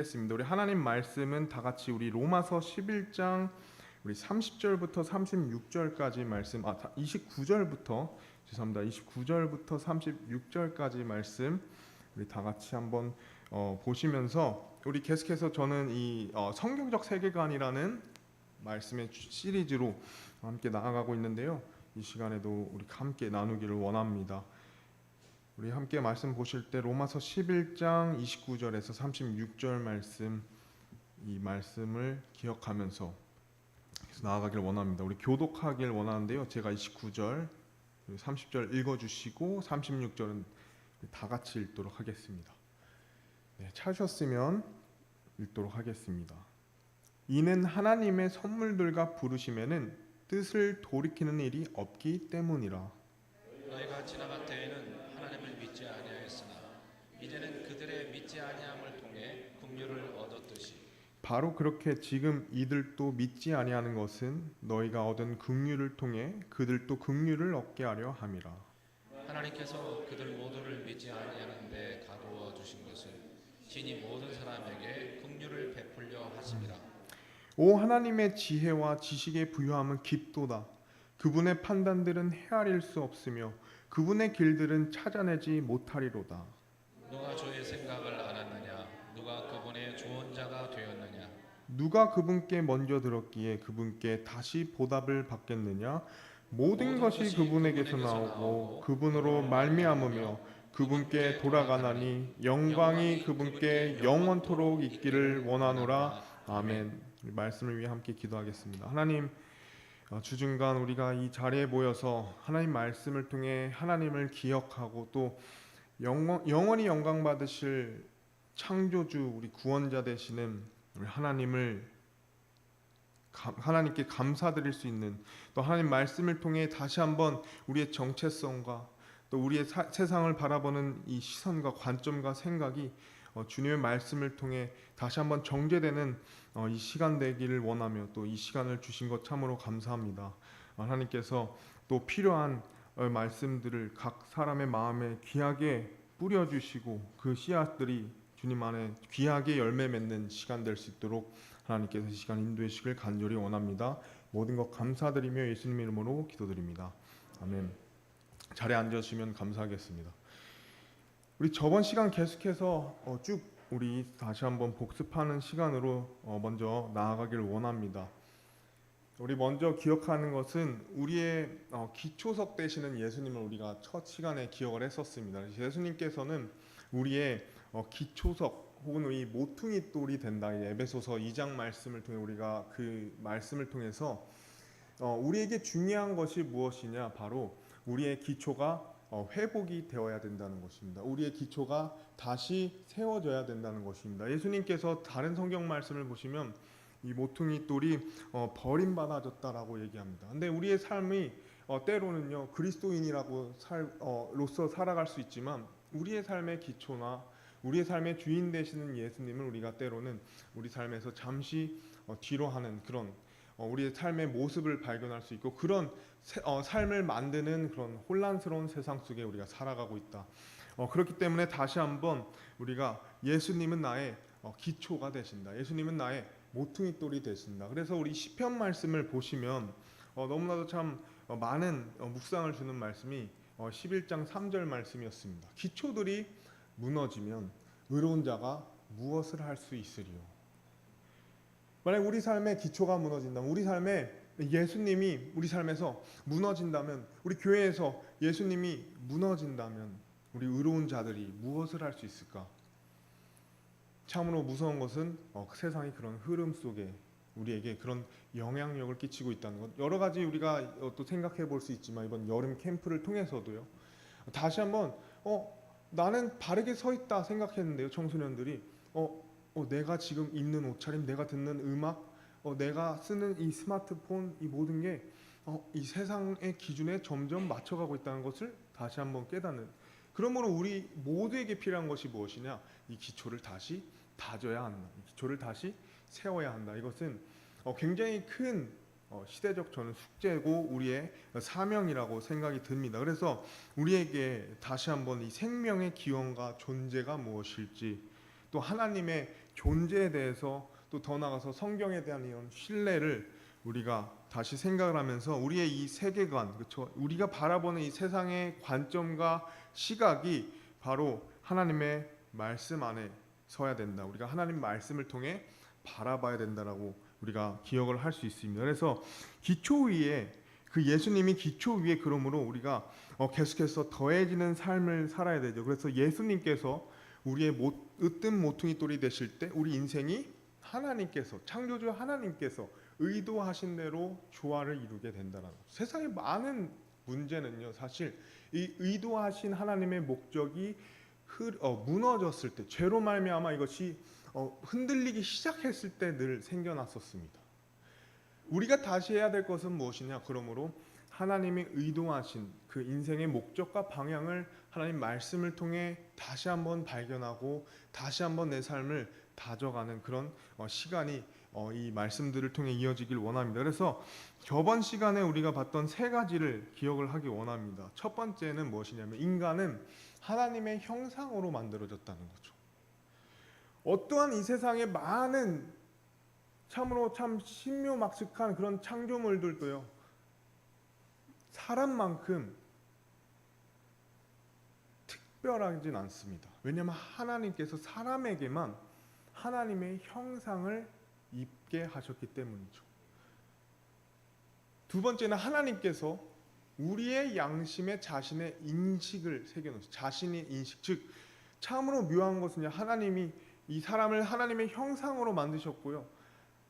하겠습니다. 우리 하나님 말씀은 다 같이 우리 로마서 11장 우리 30절부터 36절까지 말씀, 29절부터 죄송합니다. 29절부터 36절까지 말씀 우리 다 같이 한번 보시면서 우리 계속해서 저는 이 성경적 세계관이라는 말씀의 시리즈로 함께 나아가고 있는데요. 이 시간에도 우리 함께 나누기를 원합니다. 우리 함께 말씀 보실 때 로마서 11장 29절에서 36절 말씀, 이 말씀을 기억하면서 나아가길 원합니다. 우리 교독하길 원하는데요. 제가 29절, 30절 읽어주시고 36절은 다 같이 읽도록 하겠습니다. 찾으셨으면 읽도록 하겠습니다. 이는 하나님의 선물들과 부르심에는 뜻을 돌이키는 일이 없기 때문이라. 너희가 지나간 때에는 하나님을 믿지 아니하였으나 이제는 그들의 믿지 아니함을 통해 긍휼을 얻었듯이 바로 그렇게 지금 이들도 믿지 아니하는 것은 너희가 얻은 긍휼을 통해 그들도 긍휼을 얻게 하려 함이라. 하나님께서 그들 모두를 믿지 아니하는데 가두어 주신 것은 신이 모든 사람에게 긍휼을 베풀려 하심이라. 오 하나님의 지혜와 지식의 부유함은 깊도다. 그분의 판단들은 헤아릴 수 없으며 그분의 길들은 찾아내지 못하리로다. 누가 주의 생각을 알았느냐? 누가 그분의 조언자가 되었느냐? 누가 그분께 먼저 들었기에 그분께 다시 보답을 받겠느냐? 모든 것이 그분에게서 나오고 그분으로 말미암으며 그분께 돌아가나니 영광이 그분께 영원토록 있기를 원하노라. 아멘. 우리 말씀을 위해 함께 기도하겠습니다. 하나님, 주중간 우리가 이 자리에 모여서 하나님 말씀을 통해 하나님을 기억하고 또 영원히 영광 받으실 창조주 우리 구원자 되시는 우리 하나님께 감사드릴 수 있는, 또 하나님 말씀을 통해 다시 한번 우리의 정체성과 또 우리의 세상을 바라보는 이 시선과 관점과 생각이 주님의 말씀을 통해 다시 한번 정제되는 이 시간 되기를 원하며 또 이 시간을 주신 것 참으로 감사합니다. 하나님께서 또 필요한 말씀들을 각 사람의 마음에 귀하게 뿌려주시고 그 씨앗들이 주님 안에 귀하게 열매 맺는 시간 될 수 있도록 하나님께서 이 시간 인도해 주시길 간절히 원합니다. 모든 것 감사드리며 예수님 이름으로 기도드립니다. 아멘. 자리에 앉으시면 감사하겠습니다. 우리 저번 시간 계속해서 쭉 우리 다시 한번 복습하는 시간으로 먼저 나아가기를 원합니다. 우리 먼저 기억하는 것은 우리의 기초석 되시는 예수님을 우리가 첫 시간에 기억을 했었습니다. 예수님께서는 우리의 기초석 혹은 우리 모퉁이 돌이 된다. 에베소서 2장 말씀을 통해 우리가 그 말씀을 통해서 우리에게 중요한 것이 무엇이냐, 바로 우리의 기초가 회복이 되어야 된다는 것입니다. 우리의 기초가 다시 세워져야 된다는 것입니다. 예수님께서 다른 성경 말씀을 보시면 이 모퉁이 돌이 버림받아졌다라고 얘기합니다. 근데 우리의 삶이 때로는요 그리스도인이라고 로서 살아갈 수 있지만 우리의 삶의 기초나 우리의 삶의 주인 되시는 예수님을 우리가 때로는 우리 삶에서 잠시 뒤로 하는 그런 우리의 삶의 모습을 발견할 수 있고 그런 삶을 만드는 그런 혼란스러운 세상 속에 우리가 살아가고 있다. 그렇기 때문에 다시 한번 우리가 예수님은 나의 기초가 되신다. 예수님은 나의 모퉁이 돌이 되신다. 그래서 우리 시편 말씀을 보시면 너무나도 참 많은 묵상을 주는 말씀이 11장 3절 말씀이었습니다. 기초들이 무너지면 의로운 자가 무엇을 할 수 있으리요. 만약 우리 삶의 기초가 무너진다면, 우리 삶에 예수님이 우리 삶에서 무너진다면, 우리 교회에서 예수님이 무너진다면 우리 의로운 자들이 무엇을 할 수 있을까? 참으로 무서운 것은 세상이 그런 흐름 속에 우리에게 그런 영향력을 끼치고 있다는 것. 여러 가지 우리가 또 생각해 볼 수 있지만 이번 여름 캠프를 통해서도요. 다시 한번 나는 바르게 서 있다 생각했는데요. 청소년들이 내가 지금 입는 옷차림, 내가 듣는 음악, 내가 쓰는 이 스마트폰, 이 모든 게 이 세상의 기준에 점점 맞춰가고 있다는 것을 다시 한번 깨닫는. 그러므로 우리 모두에게 필요한 것이 무엇이냐? 이 기초를 다시 다져야 한다. 이 기초를 다시 세워야 한다. 이것은 굉장히 큰 시대적 저는 숙제고 우리의 사명이라고 생각이 듭니다. 그래서 우리에게 다시 한번 이 생명의 기원과 존재가 무엇일지, 또 하나님의 존재에 대해서 또 더 나아가서 성경에 대한 이런 신뢰를 우리가 다시 생각을 하면서 우리의 이 세계관, 그렇죠? 우리가 바라보는 이 세상의 관점과 시각이 바로 하나님의 말씀 안에 서야 된다. 우리가 하나님 말씀을 통해 바라봐야 된다라고 우리가 기억을 할 수 있습니다. 그래서 기초 위에 그 예수님이 기초 위에 그러므로 우리가 계속해서 더해지는 삶을 살아야 되죠. 그래서 예수님께서 우리의 으뜸 모퉁이 돌이 되실 때 우리 인생이 하나님께서 창조주 하나님께서 의도하신 대로 조화를 이루게 된다는 것. 세상의 많은 문제는요, 사실 이 의도하신 하나님의 목적이 무너졌을 때, 죄로 말미암아 이것이 흔들리기 시작했을 때 늘 생겨났었습니다. 우리가 다시 해야 될 것은 무엇이냐? 그러므로 하나님이 의도하신 그 인생의 목적과 방향을 하나님 말씀을 통해 다시 한번 발견하고 다시 한번 내 삶을 다져가는 그런 시간이 이 말씀들을 통해 이어지길 원합니다. 그래서 저번 시간에 우리가 봤던 세 가지를 기억을 하기 원합니다. 첫 번째는 무엇이냐면 인간은 하나님의 형상으로 만들어졌다는 거죠. 어떠한 이 세상에 많은 참으로 참 신묘막측한 그런 창조물들도요, 사람만큼 특별하진 않습니다. 왜냐하면 하나님께서 사람에게만 하나님의 형상을 입게 하셨기 때문이죠. 두 번째는 하나님께서 우리의 양심에 자신의 인식을 새겨놓으셨어요. 자신의 인식, 즉 참으로 묘한 것은요, 하나님이 이 사람을 하나님의 형상으로 만드셨고요,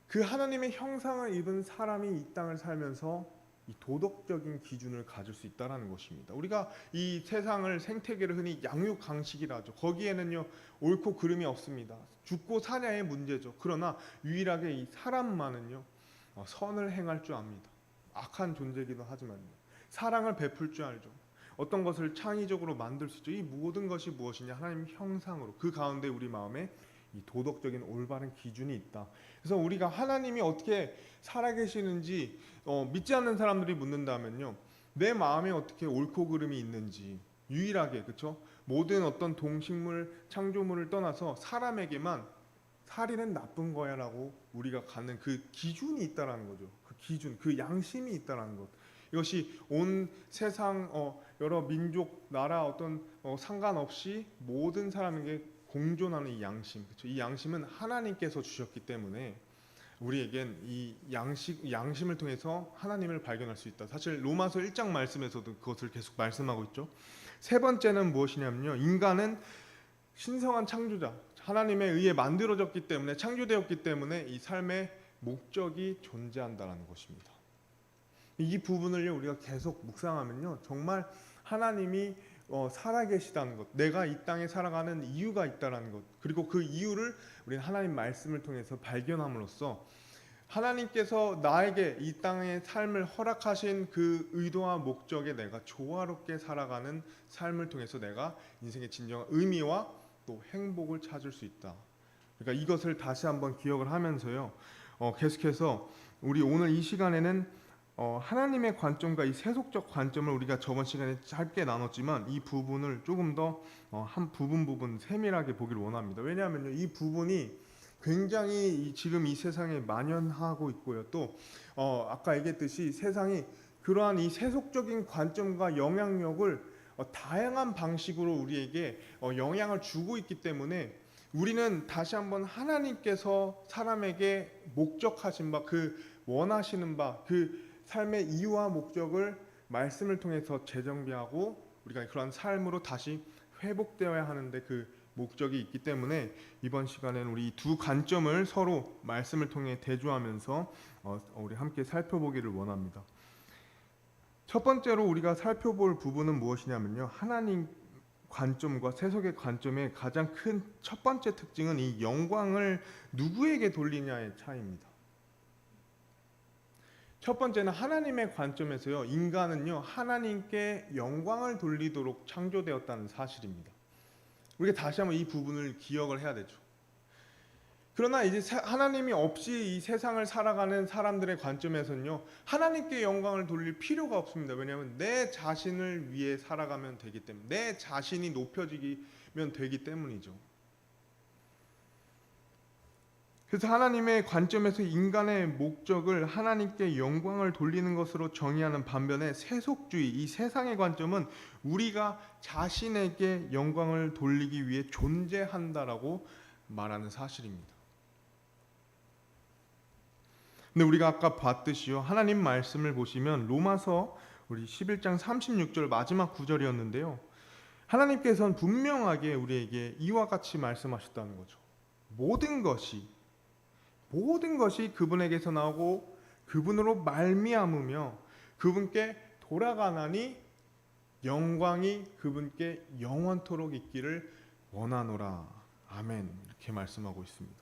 그 하나님의 형상을 입은 사람이 이 땅을 살면서 이 도덕적인 기준을 가질 수 있다는 것입니다. 우리가 이 세상을 생태계를 흔히 양육강식이라 하죠. 거기에는요 옳고 그름이 없습니다. 죽고 사냐의 문제죠. 그러나 유일하게 이 사람만은요 선을 행할 줄 압니다. 악한 존재이기도 하지만요, 사랑을 베풀 줄 알죠. 어떤 것을 창의적으로 만들 수 있죠. 이 모든 것이 무엇이냐? 하나님 형상으로, 그 가운데 우리 마음에 이 도덕적인 올바른 기준이 있다. 그래서 우리가 하나님이 어떻게 살아계시는지 믿지 않는 사람들이 묻는다면요, 내 마음에 어떻게 옳고 그름이 있는지 유일하게, 그렇죠? 모든 어떤 동식물 창조물을 떠나서 사람에게만 살인은 나쁜 거야라고 우리가 갖는 그 기준이 있다라는 거죠. 그 기준, 그 양심이 있다라는 것. 이것이 온 세상 여러 민족, 나라 어떤 상관없이 모든 사람에게 공존하는 이 양심, 그렇죠? 이 양심은 하나님께서 주셨기 때문에 우리에겐 이 양심을 통해서 하나님을 발견할 수 있다. 사실 로마서 1장 말씀에서도 그것을 계속 말씀하고 있죠. 세 번째는 무엇이냐면요, 인간은 신성한 창조자, 하나님에 의해 만들어졌기 때문에, 창조되었기 때문에 이 삶의 목적이 존재한다는 것입니다. 이 부분을요 우리가 계속 묵상하면요, 정말 하나님이 살아계시다는 것, 내가 이 땅에 살아가는 이유가 있다는 것, 그리고 그 이유를 우리는 하나님 말씀을 통해서 발견함으로써 하나님께서 나에게 이 땅의 삶을 허락하신 그 의도와 목적에 내가 조화롭게 살아가는 삶을 통해서 내가 인생의 진정한 의미와 또 행복을 찾을 수 있다. 그러니까 이것을 다시 한번 기억을 하면서요, 계속해서 우리 오늘 이 시간에는 하나님의 관점과 이 세속적 관점을 우리가 저번 시간에 짧게 나눴지만 이 부분을 조금 더 한 부분 세밀하게 보기를 원합니다. 왜냐하면요, 이 부분이 굉장히 지금 이 세상에 만연하고 있고요, 또 아까 얘기했듯이 세상이 그러한 이 세속적인 관점과 영향력을 다양한 방식으로 우리에게 영향을 주고 있기 때문에 우리는 다시 한번 하나님께서 사람에게 목적하신 바, 그 원하시는 바, 그 삶의 이유와 목적을 말씀을 통해서 재정비하고 우리가 그런 삶으로 다시 회복되어야 하는데 그 목적이 있기 때문에 이번 시간에는 우리 두 관점을 서로 말씀을 통해 대조하면서 우리 함께 살펴보기를 원합니다. 첫 번째로 우리가 살펴볼 부분은 무엇이냐면요, 하나님 관점과 세속의 관점의 가장 큰 첫 번째 특징은 이 영광을 누구에게 돌리냐의 차이입니다. 첫 번째는 하나님의 관점에서요, 인간은요 하나님께 영광을 돌리도록 창조되었다는 사실입니다. 우리가 다시 한번 이 부분을 기억을 해야 되죠. 그러나 이제 하나님이 없이 이 세상을 살아가는 사람들의 관점에서는요, 하나님께 영광을 돌릴 필요가 없습니다. 왜냐하면 내 자신을 위해 살아가면 되기 때문에, 내 자신이 높여지면 되기 때문이죠. 그래서 하나님의 관점에서 인간의 목적을 하나님께 영광을 돌리는 것으로 정의하는 반면에 세속주의, 이 세상의 관점은 우리가 자신에게 영광을 돌리기 위해 존재한다라고 말하는 사실입니다. 근데 우리가 아까 봤듯이요, 하나님 말씀을 보시면 로마서 우리 11장 36절 마지막 구절이었는데요, 하나님께서는 분명하게 우리에게 이와 같이 말씀하셨다는 거죠. 모든 것이 그분에게서 나오고 그분으로 말미암으며 그분께 돌아가나니 영광이 그분께 영원토록 있기를 원하노라. 아멘. 이렇게 말씀하고 있습니다.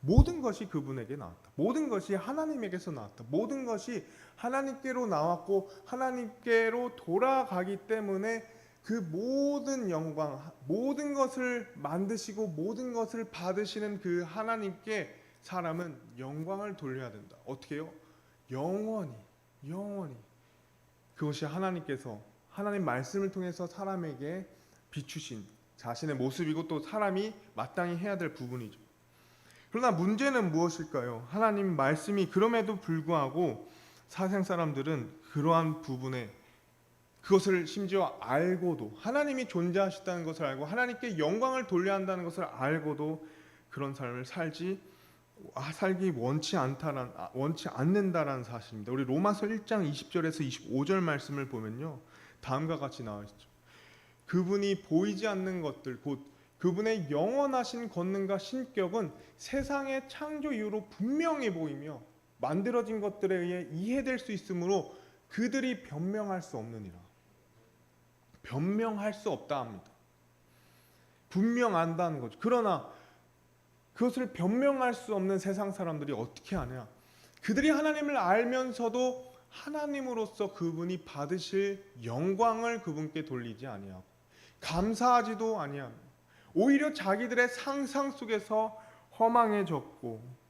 모든 것이 그분에게 나왔다. 모든 것이 하나님에게서 나왔다. 모든 것이 하나님께로 나왔고 하나님께로 돌아가기 때문에 그 모든 영광, 모든 것을 만드시고 모든 것을 받으시는 그 하나님께 사람은 영광을 돌려야 된다. 어떻게 해요? 영원히. 그것이 하나님께서 하나님 말씀을 통해서 사람에게 비추신 자신의 모습이고 또 사람이 마땅히 해야 될 부분이죠. 그러나 문제는 무엇일까요? 하나님 말씀이 그럼에도 불구하고 사생 사람들은 그러한 부분에 그것을 심지어 알고도 하나님이 존재하시다는 것을 알고 하나님께 영광을 돌려야 한다는 것을 알고도 그런 삶을 살기 원치 않는다라는 사실입니다. 우리 로마서 1장 20절에서 25절 말씀을 보면요, 다음과 같이 나와 있죠. 그분이 보이지 않는 것들 곧 그분의 영원하신 권능과 신격은 세상의 창조 이후로 분명히 보이며 만들어진 것들에 의해 이해될 수 있으므로 그들이 변명할 수 없느니라. 변명할 수 없다 합니다. 분명한다는 거죠. 그러나 그것을 변명할 수 없는 세상 사람들이 어떻게 하냐? 그들이 하나님을 알면서도 하나님으로서 그분이 받으실 영광을 그분께 돌리지 아니하고 감사하지도 아니합니다. 오히려 자기들의 상상 속에서 허망해졌고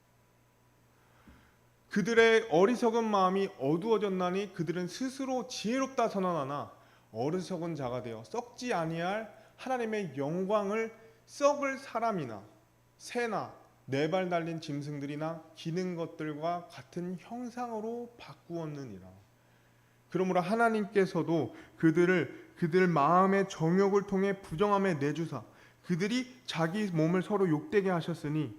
그들의 어리석은 마음이 어두워졌나니 그들은 스스로 지혜롭다 선언하나 어리석은 자가 되어 썩지 아니할 하나님의 영광을 썩을 사람이나 새나 네 발 달린 짐승들이나 기는 것들과 같은 형상으로 바꾸었느니라. 그러므로 하나님께서도 그들 마음의 정욕을 통해 부정함에 내주사 그들이 자기 몸을 서로 욕되게 하셨으니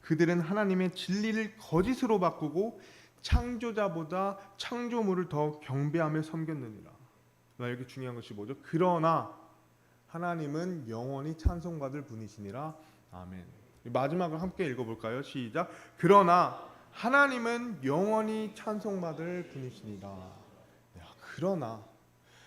그들은 하나님의 진리를 거짓으로 바꾸고 창조자보다 창조물을 더 경배하며 섬겼느니라. 여기 중요한 것이 뭐죠? 그러나 하나님은 영원히 찬송받을 분이시니라. 아멘. 마지막을 함께 읽어볼까요? 시작. 그러나 하나님은 영원히 찬송받을 분이시니라. 그러나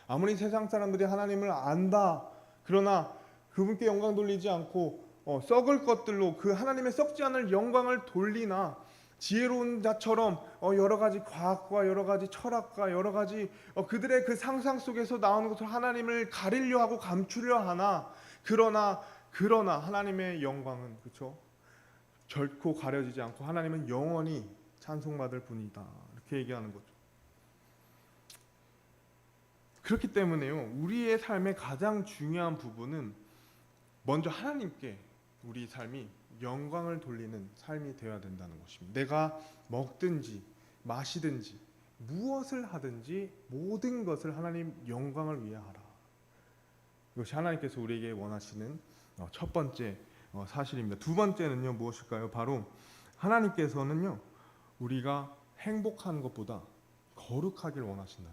아무리 세상 사람들이 하나님을 안다, 그러나 그분께 영광 돌리지 않고 썩을 것들로 그 하나님의 썩지 않을 영광을 돌리나 지혜로운 자처럼 여러 가지 과학과 여러 가지 철학과 여러 가지 그들의 그 상상 속에서 나오는 것을 하나님을 가리려 하고 감추려 하나 그러나 하나님의 영광은 그렇죠? 결코 가려지지 않고 하나님은 영원히 찬송받을 분이다. 이렇게 얘기하는 거죠. 그렇기 때문에요, 우리의 삶의 가장 중요한 부분은 먼저 하나님께 우리 삶이 영광을 돌리는 삶이 되어야 된다는 것입니다. 내가 먹든지 마시든지 무엇을 하든지 모든 것을 하나님 영광을 위해 하라. 이것이 하나님께서 우리에게 원하시는 첫 번째 사실입니다. 두 번째는요, 무엇일까요? 바로 하나님께서는요, 우리가 행복한 것보다 거룩하길 원하신다.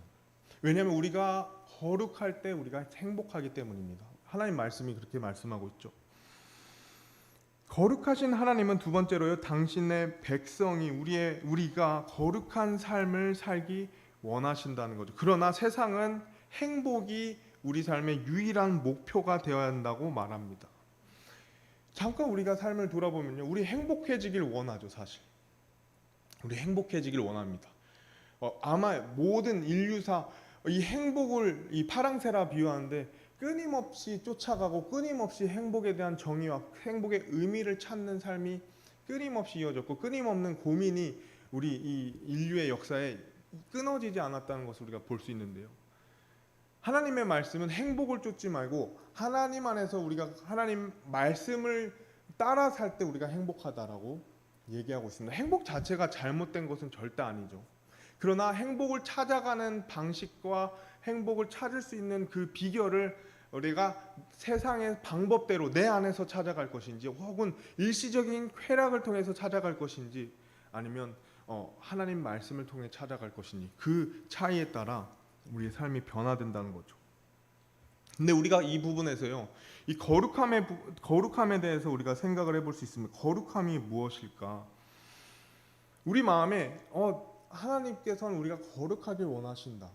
왜냐하면 우리가 거룩할 때 우리가 행복하기 때문입니다. 하나님 말씀이 그렇게 말씀하고 있죠. 거룩하신 하나님은 두 번째로요, 당신의 백성이 우리가 거룩한 삶을 살기 원하신다는 거죠. 그러나 세상은 행복이 우리 삶의 유일한 목표가 되어야 한다고 말합니다. 잠깐 우리가 삶을 돌아보면요, 우리 행복해지길 원하죠. 사실 우리 행복해지길 원합니다. 아마 모든 인류사 이 행복을 이 파랑새라 비유하는데 끊임없이 쫓아가고 끊임없이 행복에 대한 정의와 행복의 의미를 찾는 삶이 끊임없이 이어졌고 끊임없는 고민이 우리 이 인류의 역사에 끊어지지 않았다는 것을 우리가 볼 수 있는데요, 하나님의 말씀은 행복을 쫓지 말고 하나님 안에서 우리가 하나님 말씀을 따라 살 때 우리가 행복하다라고 얘기하고 있습니다. 행복 자체가 잘못된 것은 절대 아니죠. 그러나 행복을 찾아가는 방식과 행복을 찾을 수 있는 그 비결을 우리가 세상의 방법대로 내 안에서 찾아갈 것인지, 혹은 일시적인 쾌락을 통해서 찾아갈 것인지, 아니면 하나님 말씀을 통해 찾아갈 것인지, 그 차이에 따라 우리의 삶이 변화된다는 거죠. 근데 우리가 이 부분에서요, 이 거룩함에 대해서 우리가 생각을 해볼 수 있습니다. 거룩함이 무엇일까? 우리 마음에 하나님께서는 우리가 거룩하길 원하신다.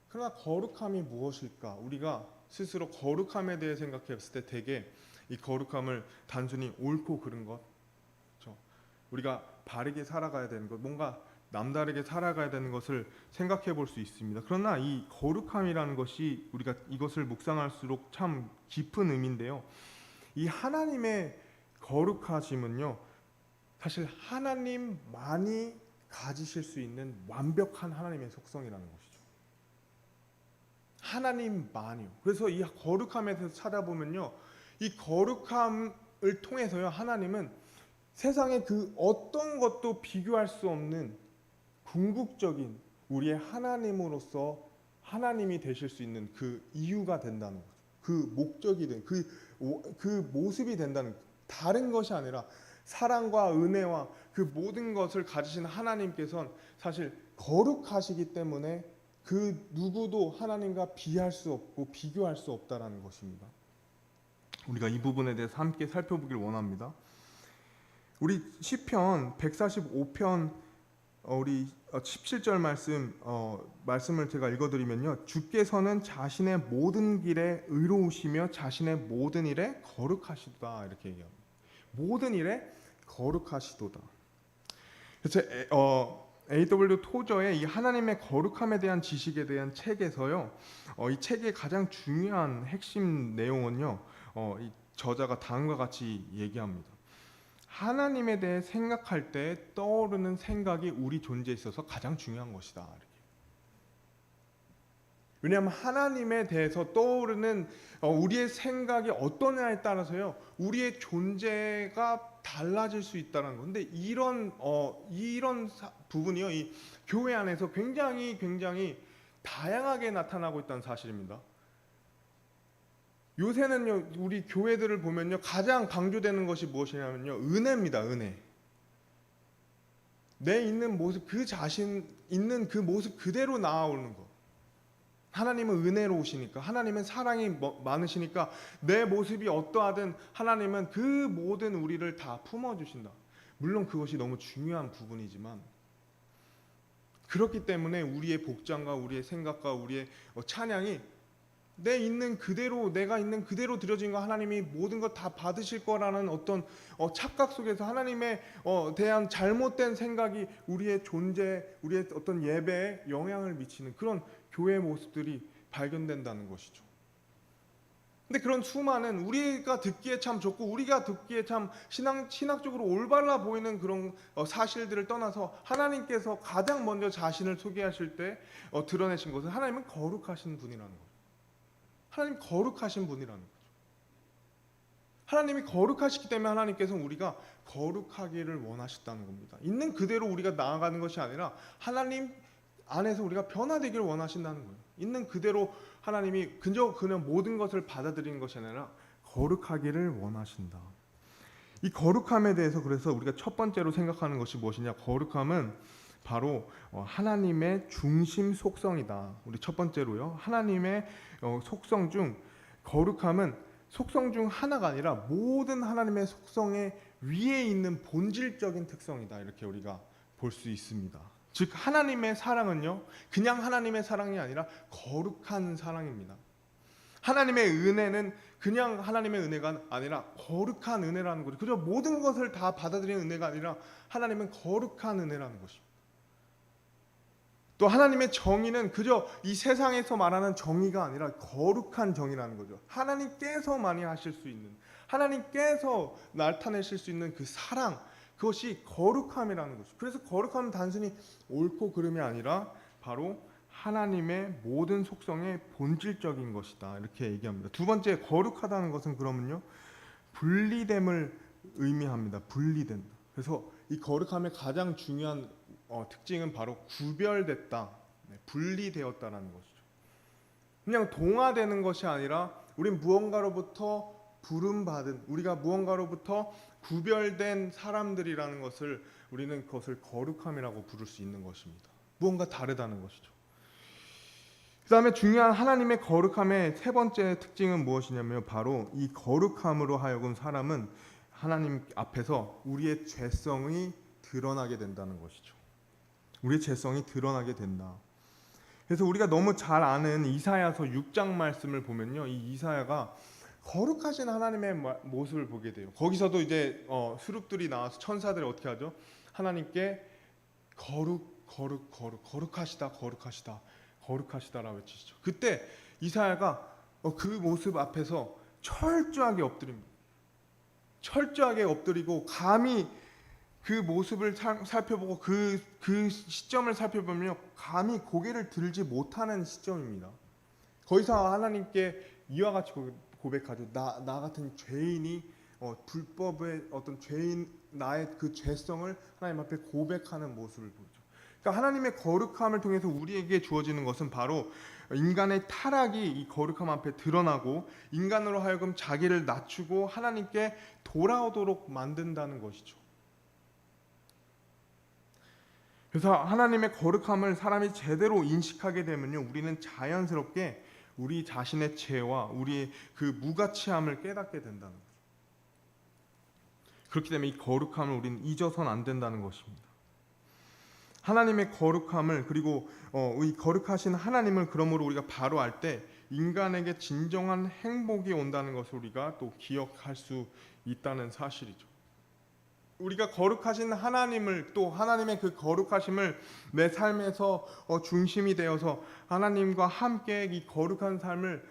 그러나 거룩함이 무엇일까? 우리가 스스로 거룩함에 대해 생각했을 때 대개 이 거룩함을 단순히 옳고 그른 것, 그렇죠? 우리가 바르게 살아가야 되는 것, 뭔가 남다르게 살아가야 되는 것을 생각해 볼 수 있습니다. 그러나 이 거룩함이라는 것이 우리가 이것을 묵상할수록 참 깊은 의미인데요. 이 하나님의 거룩하심은요, 사실 하나님만이 가지실 수 있는 완벽한 하나님의 속성이라는 것이죠. 하나님만이요. 그래서 이 거룩함에 대해서 찾아보면요, 이 거룩함을 통해서요, 하나님은 세상의 그 어떤 것도 비교할 수 없는 궁극적인 우리의 하나님으로서 하나님이 되실 수 있는 그 이유가 된다는 거죠. 그 목적이 된, 그 모습이 된다는 거죠. 다른 것이 아니라 사랑과 은혜와 그 모든 것을 가지신 하나님께서는 사실 거룩하시기 때문에 그 누구도 하나님과 비할 수 없고 비교할 수 없다라는 것입니다. 우리가 이 부분에 대해서 함께 살펴보길 원합니다. 우리 시편 145편 우리 17절 말씀을 제가 읽어드리면요, 주께서는 자신의 모든 길에 의로우시며 자신의 모든 일에 거룩하시도다, 이렇게 얘기합니다. 모든 일에 거룩하시도다. 그래서 A.W. 토저의 이 하나님의 거룩함에 대한 지식에 대한 책에서요, 이 책의 가장 중요한 핵심 내용은요, 이 저자가 다음과 같이 얘기합니다. 하나님에 대해 생각할 때 떠오르는 생각이 우리 존재에 있어서 가장 중요한 것이다, 이렇게. 왜냐하면 하나님에 대해서 떠오르는 우리의 생각이 어떠냐에 따라서요, 우리의 존재가 달라질 수 있다는 건데, 이런 부분이요, 이 교회 안에서 굉장히 다양하게 나타나고 있다는 사실입니다. 요새는요, 우리 교회들을 보면요, 가장 강조되는 것이 무엇이냐면요, 은혜입니다. 은혜. 내 있는 모습, 그 자신 있는 그 모습 그대로 나아오는 것. 하나님은 은혜로우시니까, 하나님은 사랑이 많으시니까 내 모습이 어떠하든 하나님은 그 모든 우리를 다 품어주신다. 물론 그것이 너무 중요한 부분이지만, 그렇기 때문에 우리의 복장과 우리의 생각과 우리의 찬양이 내 있는 그대로, 내가 있는 그대로 드려진 거 하나님이 모든 것 다 받으실 거라는 어떤 착각 속에서 하나님에 대한 잘못된 생각이 우리의 존재, 우리의 어떤 예배에 영향을 미치는 그런 교회의 모습들이 발견된다는 것이죠. 근데 그런 수많은, 우리가 듣기에 참 좋고 우리가 듣기에 참 신학적으로 올바라 보이는 그런 사실들을 떠나서 하나님께서 가장 먼저 자신을 소개하실 때 드러내신 것은 하나님은 거룩하신 분이라는 거예요. 하나님 거룩하신 분이라는 거죠. 하나님이 거룩하시기 때문에 하나님께서는 우리가 거룩하기를 원하셨다는 겁니다. 있는 그대로 우리가 나아가는 것이 아니라 하나님 안에서 우리가 변화되기를 원하신다는 거예요. 있는 그대로 하나님이 그냥 모든 것을 받아들이는 것이 아니라 거룩하기를 원하신다. 이 거룩함에 대해서 그래서 우리가 첫 번째로 생각하는 것이 무엇이냐? 거룩함은 바로 하나님의 중심 속성이다. 우리 첫 번째로요, 하나님의 속성 중, 거룩함은 속성 중 하나가 아니라 모든 하나님의 속성의 위에 있는 본질적인 특성이다, 이렇게 우리가 볼 수 있습니다. 즉 하나님의 사랑은요, 그냥 하나님의 사랑이 아니라 거룩한 사랑입니다. 하나님의 은혜는 그냥 하나님의 은혜가 아니라 거룩한 은혜라는 거죠. 그저 모든 것을 다 받아들이는 은혜가 아니라 하나님은 거룩한 은혜라는 것입니다. 또 하나님의 정의는 그저 이 세상에서 말하는 정의가 아니라 거룩한 정의라는 거죠. 하나님께서만이 하실 수 있는, 하나님께서 나타내실 수 있는 그 사랑, 그것이 거룩함이라는 것이죠. 그래서 거룩함은 단순히 옳고 그름이 아니라 바로 하나님의 모든 속성의 본질적인 것이다, 이렇게 얘기합니다. 두 번째, 거룩하다는 것은 그러면요, 분리됨을 의미합니다. 분리된다. 그래서 이 거룩함의 가장 중요한 특징은 바로 구별됐다, 분리되었다라는 것이죠. 그냥 동화되는 것이 아니라 우린 무언가로부터 부름받은, 우리가 무언가로부터 구별된 사람들이라는 것을 우리는 그것을 거룩함이라고 부를 수 있는 것입니다. 무언가 다르다는 것이죠. 그 다음에 중요한 하나님의 거룩함의 세 번째 특징은 무엇이냐면 바로 이 거룩함으로 하여금 사람은 하나님 앞에서 우리의 죄성이 드러나게 된다는 것이죠. 우리의 죄성이 드러나게 된다. 그래서 우리가 너무 잘 아는 이사야서 6장 말씀을 보면요, 이 이사야가 거룩하신 하나님의 모습을 보게 돼요. 거기서도 이제 수룹들이 나와서 천사들이 어떻게 하죠? 하나님께 거룩하시다, 거룩하시다, 거룩하시다라고 외치시죠. 그때 이사야가 그 모습 앞에서 철저하게 엎드립니다. 철저하게 엎드리고 감히 그 모습을 살펴보고 그 시점을 살펴보면 감히 고개를 들지 못하는 시점입니다. 거기서 하나님께 이와 같이 고백하죠. 나 같은 죄인이 불법의 어떤 죄인, 나의 그 죄성을 하나님 앞에 고백하는 모습을 보죠. 그러니까 하나님의 거룩함을 통해서 우리에게 주어지는 것은 바로 인간의 타락이 이 거룩함 앞에 드러나고 인간으로 하여금 자기를 낮추고 하나님께 돌아오도록 만든다는 것이죠. 그래서 하나님의 거룩함을 사람이 제대로 인식하게 되면요, 우리는 자연스럽게 우리 자신의 죄와 우리의 그 무가치함을 깨닫게 된다는 거죠. 그렇기 때문에 이 거룩함을 우리는 잊어서는 안 된다는 것입니다. 하나님의 거룩함을, 그리고 이 거룩하신 하나님을 그러므로 우리가 바로 알 때 인간에게 진정한 행복이 온다는 것을 우리가 또 기억할 수 있다는 사실이죠. 우리가 거룩하신 하나님을, 또 하나님의 그 거룩하심을 내 삶에서 중심이 되어서 하나님과 함께 이 거룩한 삶을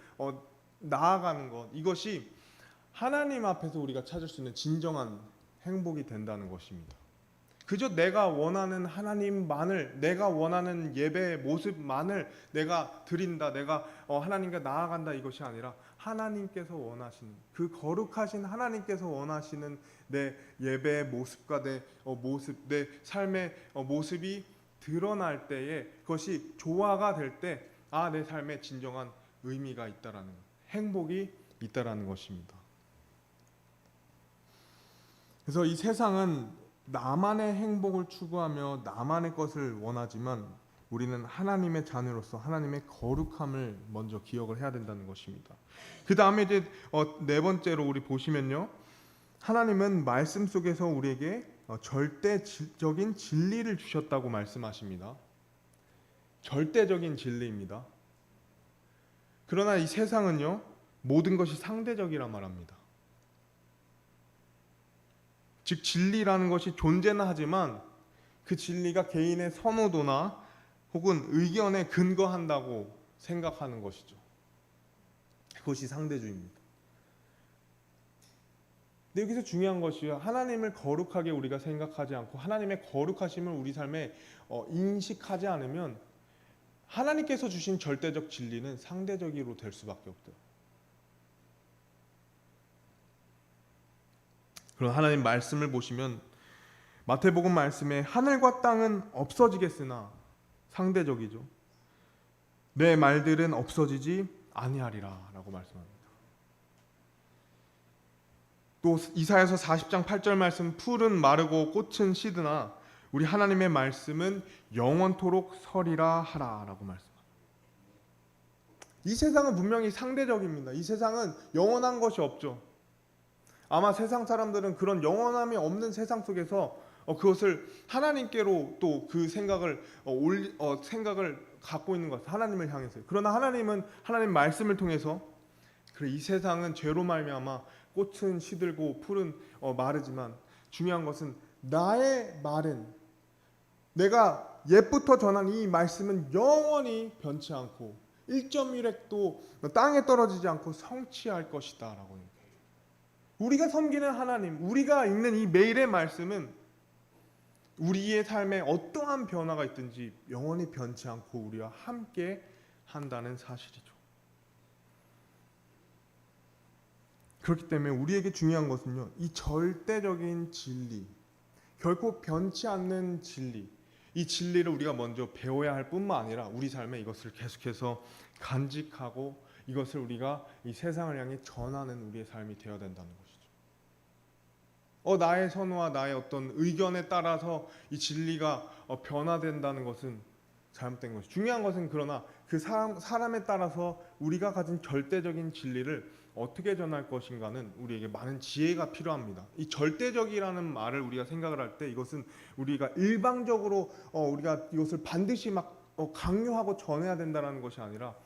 나아가는 것, 이것이 하나님 앞에서 우리가 찾을 수 있는 진정한 행복이 된다는 것입니다. 그저 내가 원하는 하나님만을, 내가 원하는 예배의 모습만을 내가 드린다, 내가 하나님과 나아간다, 이것이 아니라 하나님께서 원하시는, 그 거룩하신 하나님께서 원하시는 내 예배의 모습과 내 모습, 내 삶의 모습이 드러날 때에, 그것이 조화가 될 때, 내 삶에 진정한 의미가 있다라는 것, 행복이 있다라는 것입니다. 그래서 이 세상은 나만의 행복을 추구하며 나만의 것을 원하지만 우리는 하나님의 자녀로서 하나님의 거룩함을 먼저 기억을 해야 된다는 것입니다. 그 다음에 이제 네 번째로 우리 보시면요, 하나님은 말씀 속에서 우리에게 절대적인 진리를 주셨다고 말씀하십니다. 절대적인 진리입니다. 그러나 이 세상은요, 모든 것이 상대적이라 말합니다. 즉 진리라는 것이 존재는 하지만 그 진리가 개인의 선호도나 혹은 의견에 근거한다고 생각하는 것이죠. 그것이 상대주의입니다. 근데 여기서 중요한 것이 하나님을 거룩하게 우리가 생각하지 않고 하나님의 거룩하심을 우리 삶에 인식하지 않으면 하나님께서 주신 절대적 진리는 상대적으로 될 수밖에 없대요. 그럼 하나님 말씀을 보시면 마태복음 말씀에 하늘과 땅은 없어지겠으나 상대적이죠. 내 말들은 없어지지 아니하리라 라고 말씀합니다. 또 이사야서 40장 8절 말씀, 풀은 마르고 꽃은 시드나 우리 하나님의 말씀은 영원토록 서리라 하라 라고 말씀합니다. 이 세상은 분명히 상대적입니다. 이 세상은 영원한 것이 없죠. 아마 세상 사람들은 그런 영원함이 없는 세상 속에서 그것을 하나님께로 또 그 생각을 갖고 있는 것, 하나님을 향해서요. 그러나 하나님은 하나님 말씀을 통해서 그래, 이 세상은 죄로 말미암아 꽃은 시들고 풀은 마르지만 중요한 것은 나의 말은, 내가 옛부터 전한 이 말씀은 영원히 변치 않고 1.1획도 땅에 떨어지지 않고 성취할 것이다 라고 합니다. 우리가 섬기는 하나님, 우리가 읽는 이 매일의 말씀은 우리의 삶에 어떠한 변화가 있든지 영원히 변치 않고 우리와 함께 한다는 사실이죠. 그렇기 때문에 우리에게 중요한 것은요, 이 절대적인 진리, 결코 변치 않는 진리, 이 진리를 우리가 먼저 배워야 할 뿐만 아니라 우리 삶에 이것을 계속해서 간직하고 이것을 우리가 이 세상을 향해 전하는 우리의 삶이 되어야 된다는 것이죠. 나의 선호와 나의 어떤 의견에 따라서 이 진리가 변화된다는 것은 잘못된 것이. 중요한 것은 그러나 그 사람에 따라서 우리가 가진 절대적인 진리를 어떻게 전할 것인가는 우리에게 많은 지혜가 필요합니다. 이 절대적이라는 말을 우리가 생각을 할 때 이것은 우리가 일방적으로 우리가 이것을 반드시 막 강요하고 전해야 된다는 것이 아니라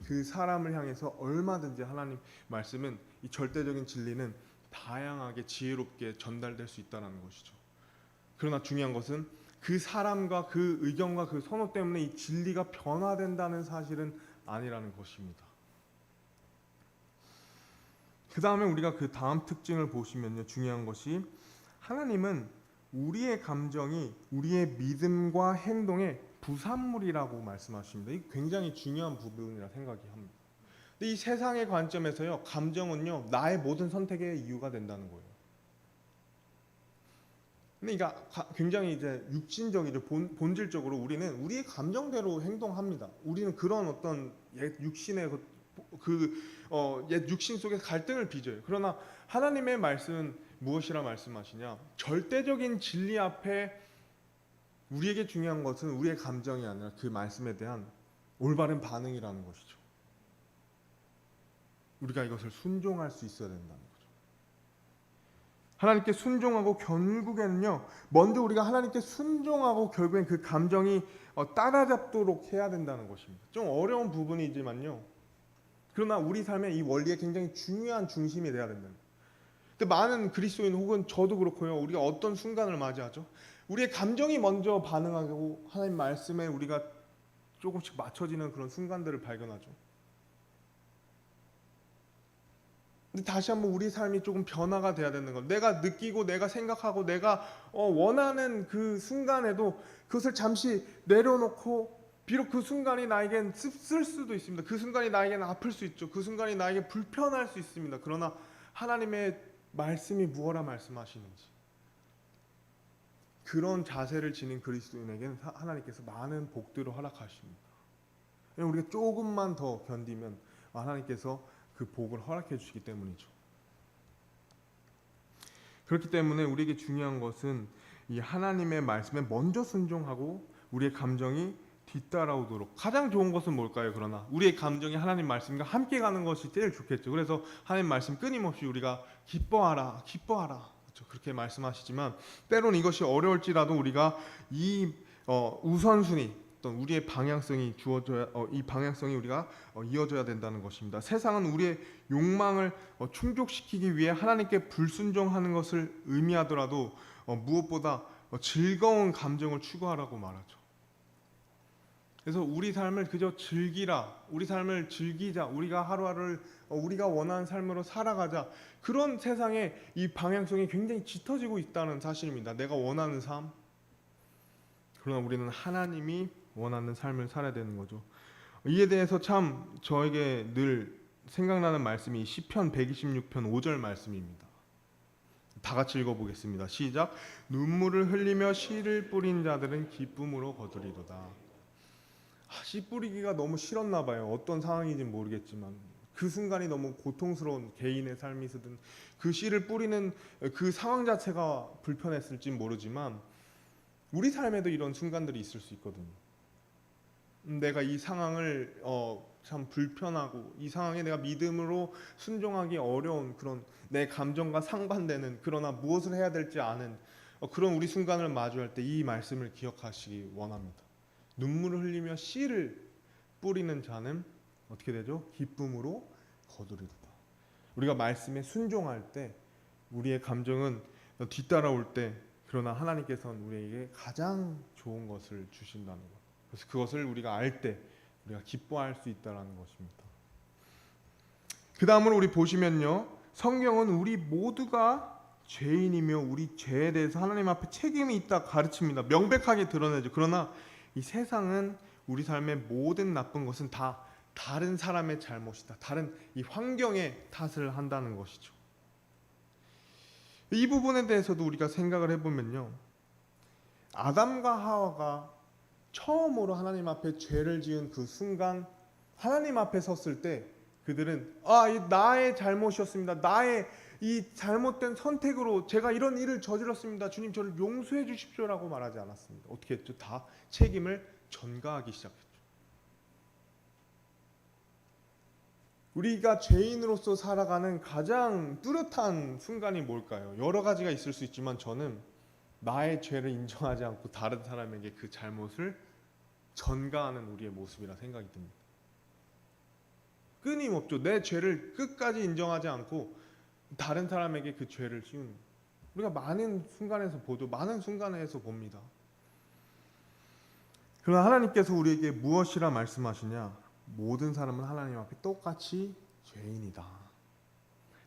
그 사람을 향해서 얼마든지 하나님 말씀은 이 절대적인 진리는 다양하게 지혜롭게 전달될 수 있다는 것이죠. 그러나 중요한 것은 그 사람과 그 의견과 그 선호 때문에 이 진리가 변화된다는 사실은 아니라는 것입니다. 그 다음에 우리가 그 다음 특징을 보시면요, 중요한 것이 하나님은 우리의 감정이 우리의 믿음과 행동의 부산물이라고 말씀하십니다. 이게 굉장히 중요한 부분이라 생각이 합니다. 근데 이 세상의 관점에서요, 감정은요 나의 모든 선택의 이유가 된다는 거예요. 근데 이게 굉장히 이제 육신적이죠. 본질적으로 우리는 우리의 감정대로 행동합니다. 우리는 그런 어떤 옛 육신의 옛 육신 속에 갈등을 빚어요. 그러나 하나님의 말씀은 무엇이라 말씀하시냐? 절대적인 진리 앞에 우리에게 중요한 것은 우리의 감정이 아니라 그 말씀에 대한 올바른 반응이라는 것이죠. 우리가 이것을 순종할 수 있어야 된다는 거죠. 하나님께 순종하고 결국에는요, 먼저 우리가 하나님께 순종하고 결국엔 그 감정이 따라잡도록 해야 된다는 것입니다. 좀 어려운 부분이지만요, 그러나 우리 삶의 이 원리에 굉장히 중요한 중심이 돼야 된다. 근데 많은 그리스도인 혹은 저도 그렇고요, 우리가 어떤 순간을 맞이하죠? 우리의 감정이 먼저 반응하고 하나님 말씀에 우리가 조금씩 맞춰지는 그런 순간들을 발견하죠. 근데 다시 한번 우리 삶이 조금 변화가 돼야 되는 것. 내가 느끼고 내가 생각하고 내가 원하는 그 순간에도 그것을 잠시 내려놓고, 비록 그 순간이 나에겐 씁쓸 수도 있습니다. 그 순간이 나에겐 아플 수 있죠. 그 순간이 나에게 불편할 수 있습니다. 그러나 하나님의 말씀이 무엇라 말씀하시는지, 그런 자세를 지닌 그리스도인에게는 하나님께서 많은 복들을 허락하십니다. 우리가 조금만 더 견디면 하나님께서 그 복을 허락해 주시기 때문이죠. 그렇기 때문에 우리에게 중요한 것은 이 하나님의 말씀에 먼저 순종하고 우리의 감정이 뒤따라오도록. 가장 좋은 것은 뭘까요? 그러나 우리의 감정이 하나님 말씀과 함께 가는 것이 제일 좋겠죠. 그래서 하나님 말씀 끊임없이 우리가 기뻐하라, 기뻐하라, 그렇죠? 그렇게 말씀하시지만 때로는 이것이 어려울지라도 우리가 이 우선순위, 어떤 우리의 방향성이 주어져야, 이 방향성이 우리가 이어져야 된다는 것입니다. 세상은 우리의 욕망을 충족시키기 위해 하나님께 불순종하는 것을 의미하더라도 무엇보다 즐거운 감정을 추구하라고 말하죠. 그래서 우리 삶을 그저 즐기라, 우리 삶을 즐기자, 우리가 하루하루를 우리가 원하는 삶으로 살아가자, 그런 세상에 이 방향성이 굉장히 짙어지고 있다는 사실입니다. 내가 원하는 삶, 그러나 우리는 하나님이 원하는 삶을 살아야 되는 거죠. 이에 대해서 참 저에게 늘 생각나는 말씀이 시편 126편 5절 말씀입니다. 다 같이 읽어보겠습니다. 시작. 눈물을 흘리며 씨를 뿌린 자들은 기쁨으로 거두리로다. 씨 뿌리기가 너무 싫었나 봐요. 어떤 상황인지 모르겠지만 그 순간이 너무 고통스러운, 개인의 삶이든 그 씨를 뿌리는 그 상황 자체가 불편했을지 모르지만 우리 삶에도 이런 순간들이 있을 수 있거든요. 내가 이 상황을 참 불편하고 이 상황에 내가 믿음으로 순종하기 어려운 그런 내 감정과 상반되는, 그러나 무엇을 해야 될지 아는 그런 우리 순간을 마주할 때 이 말씀을 기억하시기 원합니다. 눈물을 흘리며 씨를 뿌리는 자는 어떻게 되죠? 기쁨으로 거두리로다. 우리가 말씀에 순종할 때 우리의 감정은 뒤따라올 때, 그러나 하나님께서는 우리에게 가장 좋은 것을 주신다는 것. 그래서 그것을 우리가 알 때 우리가 기뻐할 수 있다는 것입니다. 그 다음으로 우리 보시면요, 성경은 우리 모두가 죄인이며 우리 죄에 대해서 하나님 앞에 책임이 있다 가르칩니다. 명백하게 드러내죠. 그러나 이 세상은 우리 삶의 모든 나쁜 것은 다 다른 사람의 잘못이다, 다른 이 환경의 탓을 한다는 것이죠. 이 부분에 대해서도 우리가 생각을 해보면요, 아담과 하와가 처음으로 하나님 앞에 죄를 지은 그 순간 하나님 앞에 섰을 때 그들은 이 나의 잘못이었습니다. 나의 이 잘못된 선택으로 제가 이런 일을 저질렀습니다. 주님 저를 용서해 주십시오라고 말하지 않았습니다. 어떻게 했죠? 다 책임을 전가하기 시작했죠. 우리가 죄인으로서 살아가는 가장 뚜렷한 순간이 뭘까요? 여러 가지가 있을 수 있지만 저는 나의 죄를 인정하지 않고 다른 사람에게 그 잘못을 전가하는 우리의 모습이라 생각이 듭니다. 끊임없죠. 내 죄를 끝까지 인정하지 않고 다른 사람에게 그 죄를 씌우는 거예요. 우리가 많은 순간에서 봅니다. 그러나 하나님께서 우리에게 무엇이라 말씀하시냐? 모든 사람은 하나님 앞에 똑같이 죄인이다.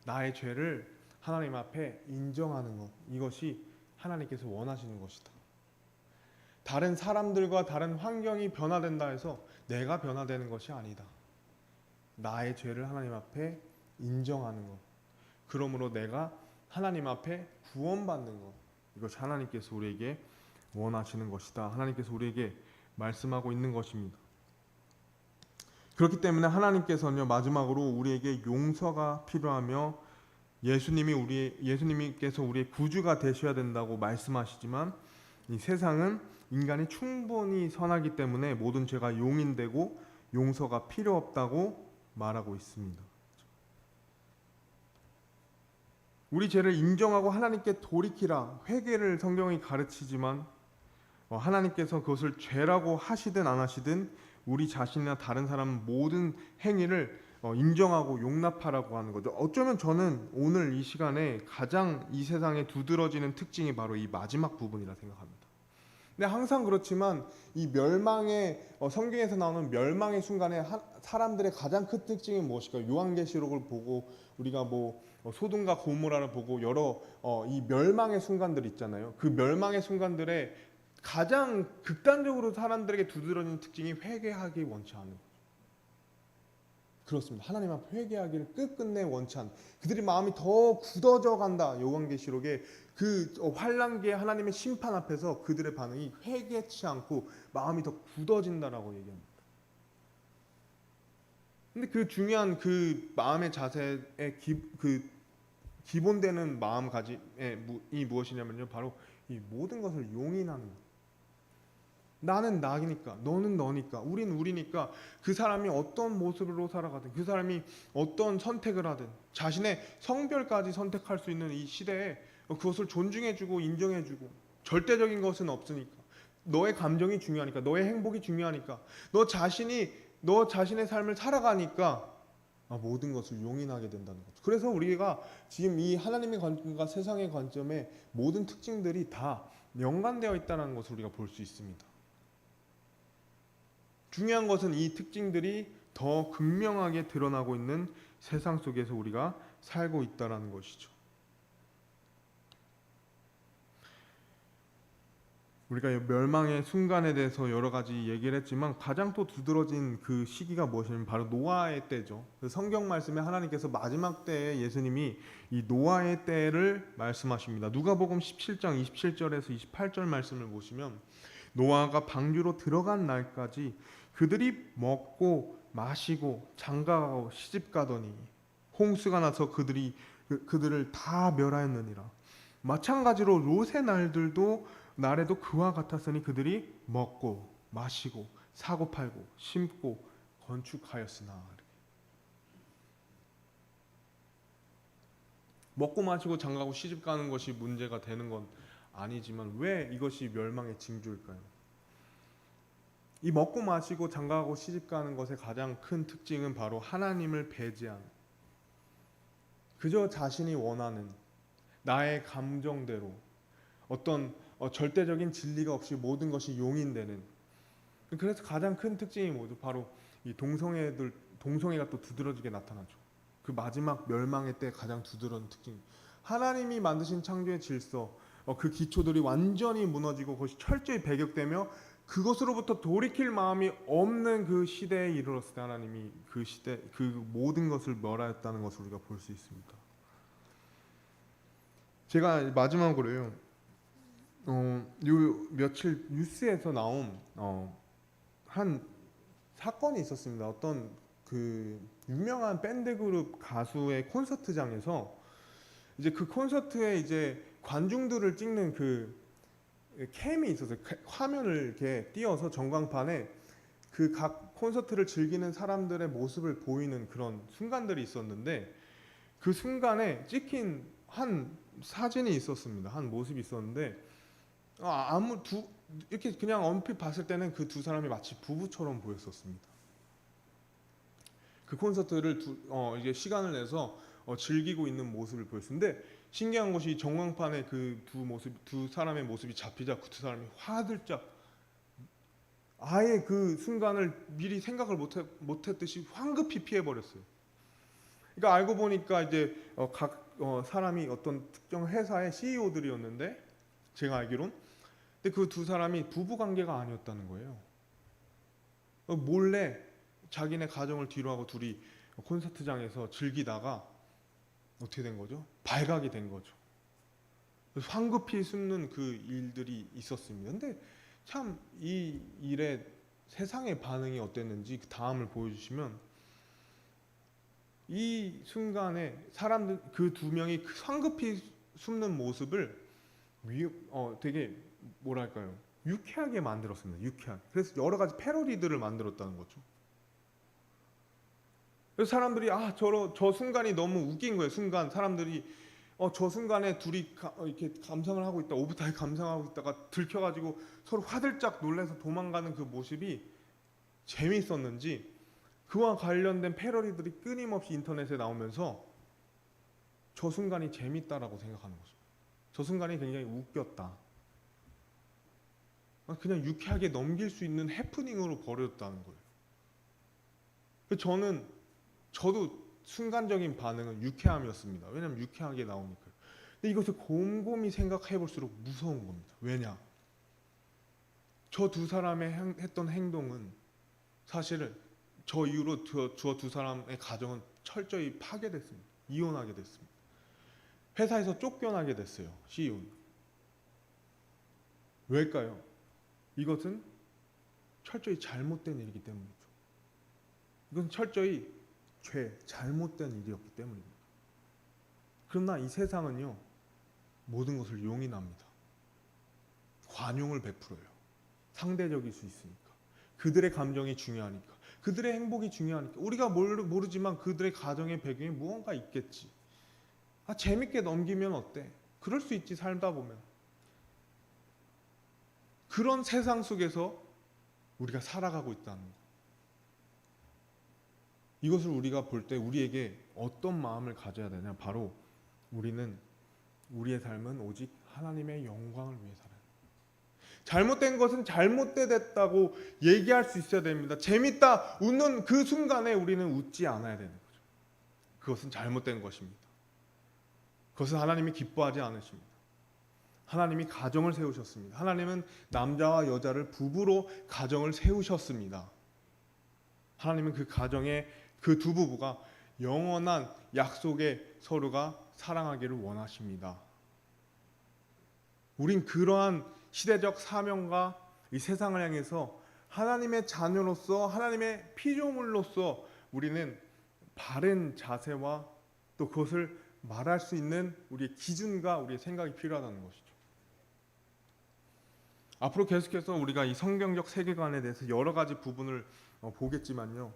나의 죄를 하나님 앞에 인정하는 것, 이것이 하나님께서 원하시는 것이다. 다른 사람들과 다른 환경이 변화된다 해서 내가 변화되는 것이 아니다. 나의 죄를 하나님 앞에 인정하는 것, 그러므로 내가 하나님 앞에 구원받는 것, 이것이 하나님께서 우리에게 원하시는 것이다. 하나님께서 우리에게 말씀하고 있는 것입니다. 그렇기 때문에 하나님께서는요, 마지막으로 우리에게 용서가 필요하며 예수님께서 우리의 구주가 되셔야 된다고 말씀하시지만 이 세상은 인간이 충분히 선하기 때문에 모든 죄가 용인되고 용서가 필요 없다고 말하고 있습니다. 우리 죄를 인정하고 하나님께 돌이키라, 회개를 성경이 가르치지만 하나님께서 그것을 죄라고 하시든 안 하시든 우리 자신이나 다른 사람 모든 행위를 인정하고 용납하라고 하는 거죠. 어쩌면 저는 오늘 이 시간에 가장 이 세상에 두드러지는 특징이 바로 이 마지막 부분이라 생각합니다. 근데 항상 그렇지만 이 멸망의 성경에서 나오는 멸망의 순간에 사람들의 가장 큰 특징이 무엇일까요? 요한계시록을 보고 우리가 소돔과 고모라를 보고 여러 이 멸망의 순간들 있잖아요. 그 멸망의 순간들에 가장 극단적으로 사람들에게 두드러지는 특징이 회개하기 원치 않은 거죠. 그렇습니다. 하나님 앞에 회개하기를 끝끝내 원치 않은, 그들의 마음이 더 굳어져 간다. 요한계시록에 그 환란기에 하나님의 심판 앞에서 그들의 반응이 회개치 않고 마음이 더 굳어진다라고 얘기합니다. 근데 그 중요한 그 마음의 자세의 기본되는 마음가짐이 무엇이냐면요, 바로 이 모든 것을 용인하는 것. 나는 나니까, 너는 너니까, 우린 우리니까, 그 사람이 어떤 모습으로 살아가든, 그 사람이 어떤 선택을 하든, 자신의 성별까지 선택할 수 있는 이 시대에 그것을 존중해주고 인정해주고, 절대적인 것은 없으니까, 너의 감정이 중요하니까, 너의 행복이 중요하니까, 너 자신의 삶을 살아가니까 모든 것을 용인하게 된다는 거죠. 그래서 우리가 지금 이 하나님의 관점과 세상의 관점에 모든 특징들이 다 연관되어 있다는 것을 우리가 볼 수 있습니다. 중요한 것은 이 특징들이 더 극명하게 드러나고 있는 세상 속에서 우리가 살고 있다는 것이죠. 우리가 멸망의 순간에 대해서 여러 가지 얘기를 했지만 가장 또 두드러진 그 시기가 무엇이냐면 바로 노아의 때죠. 성경 말씀에 하나님께서 마지막 때에 예수님이 이 노아의 때를 말씀하십니다. 누가복음 17장 27절에서 28절 말씀을 보시면 노아가 방주로 들어간 날까지 그들이 먹고 마시고 장가가고 시집가더니 홍수가 나서 그들을 다 멸하였느니라. 마찬가지로 롯의 날에도 그와 같았으니 그들이 먹고 마시고 사고 팔고 심고 건축하였으나. 먹고 마시고 장가가고 시집가는 것이 문제가 되는 건 아니지만 왜 이것이 멸망의 징조일까요? 이 먹고 마시고 장가가고 시집가는 것의 가장 큰 특징은 바로 하나님을 배제한, 그저 자신이 원하는 나의 감정대로 어떤 절대적인 진리가 없이 모든 것이 용인되는, 그래서 가장 큰 특징이 뭐죠? 바로 이 동성애가 또 두드러지게 나타나죠. 그 마지막 멸망의 때 가장 두드러진 특징, 하나님이 만드신 창조의 질서, 그 기초들이 완전히 무너지고 그것이 철저히 배격되며 그것으로부터 돌이킬 마음이 없는 그 시대에 이르렀을 때 하나님이 그 모든 것을 멸하였다는 것을 우리가 볼 수 있습니다. 제가 마지막으로요, 요 며칠 뉴스에서 나온 한 사건이 있었습니다. 어떤 그 유명한 밴드 그룹 가수의 콘서트장에서 이제 그 콘서트에 이제 관중들을 찍는 그 캠이 있었어요. 화면을 이렇게 띄워서 전광판에 그 각 콘서트를 즐기는 사람들의 모습을 보이는 그런 순간들이 있었는데 그 순간에 찍힌 한 사진이 있었습니다. 한 모습이 있었는데 이렇게 그냥 얼핏 봤을 때는 그 두 사람이 마치 부부처럼 보였었습니다. 그 콘서트를 이제 시간을 내서 즐기고 있는 모습을 보였는데 신기한 것이 이 전광판에 그 두 사람의 모습이 잡히자 그 두 사람이 화들짝 아예 그 순간을 미리 생각을 못했듯이 황급히 피해버렸어요. 그러니까 알고 보니까 이제 각 사람이 어떤 특정 회사의 CEO들이었는데 제가 알기론 근데 그 두 사람이 부부 관계가 아니었다는 거예요. 몰래 자기네 가정을 뒤로하고 둘이 콘서트장에서 즐기다가 어떻게 된 거죠? 발각이 된 거죠. 황급히 숨는 그 일들이 있었습니다. 근데 참 이 일에 세상의 반응이 어땠는지 그 다음을 보여주시면 이 순간에 사람들 그 두 명이 황급히 숨는 모습을 되게 뭐랄까요? 유쾌하게 만들었습니다. 유쾌하게. 그래서 여러 가지 패러디들을 만들었다는 거죠. 그래서 사람들이 저 순간이 너무 웃긴 거예요. 순간 사람들이 저 순간에 둘이 이렇게 감상을 하고 있다 오붓하게 감상하고 있다가 들켜가지고 서로 화들짝 놀라서 도망가는 그 모습이 재미있었는지 그와 관련된 패러디들이 끊임없이 인터넷에 나오면서 저 순간이 재밌다라고 생각하는 거죠. 저 순간이 굉장히 웃겼다. 그냥 유쾌하게 넘길 수 있는 해프닝으로 벌어졌다는 거예요. 저도 순간적인 반응은 유쾌함이었습니다. 왜냐하면 유쾌하게 나오니까요. 근데 이것을 곰곰이 생각해 볼수록 무서운 겁니다. 왜냐? 저 두 사람의 했던 행동은 사실은 저 이후로 저 두 사람의 가정은 철저히 파괴됐습니다. 이혼하게 됐습니다. 회사에서 쫓겨나게 됐어요. CEO는. 왜일까요? 이것은 철저히 잘못된 일이기 때문이죠. 이건 철저히 잘못된 일이었기 때문입니다. 그러나 이 세상은요, 모든 것을 용인합니다. 관용을 베풀어요. 상대적일 수 있으니까. 그들의 감정이 중요하니까. 그들의 행복이 중요하니까. 우리가 모르지만 그들의 가정의 배경에 무언가 있겠지. 재밌게 넘기면 어때? 그럴 수 있지, 살다 보면. 그런 세상 속에서 우리가 살아가고 있다는 거. 이것을 우리가 볼 때 우리에게 어떤 마음을 가져야 되냐? 바로 우리의 삶은 오직 하나님의 영광을 위해 살아요. 잘못된 것은 잘못됐다고 얘기할 수 있어야 됩니다. 재밌다, 웃는 그 순간에 우리는 웃지 않아야 되는 거죠. 그것은 잘못된 것입니다. 그것은 하나님이 기뻐하지 않으십니다. 하나님이 가정을 세우셨습니다. 하나님은 남자와 여자를 부부로 가정을 세우셨습니다. 하나님은 그 가정에 그 두 부부가 영원한 약속의 서로가 사랑하기를 원하십니다. 우린 그러한 시대적 사명과 이 세상을 향해서 하나님의 자녀로서 하나님의 피조물로서 우리는 바른 자세와 또 그것을 말할 수 있는 우리의 기준과 우리의 생각이 필요하다는 것이죠. 앞으로 계속해서 우리가 이 성경적 세계관에 대해서 여러 가지 부분을 보겠지만요.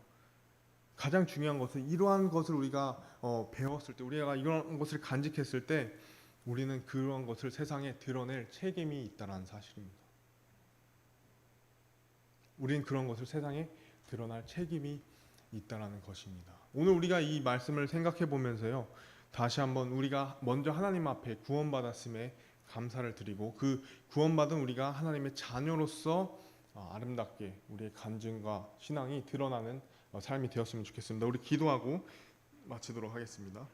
가장 중요한 것은 이러한 것을 우리가 배웠을 때, 우리가 이런 것을 간직했을 때 우리는 그러한 것을 세상에 드러낼 책임이 있다는 사실입니다. 우리는 그런 것을 세상에 드러날 책임이 있다는 것입니다. 오늘 우리가 이 말씀을 생각해 보면서요. 다시 한번 우리가 먼저 하나님 앞에 구원받았음에 감사를 드리고 그 구원받은 우리가 하나님의 자녀로서 아름답게 우리의 간증과 신앙이 드러나는 삶이 되었으면 좋겠습니다. 우리 기도하고 마치도록 하겠습니다.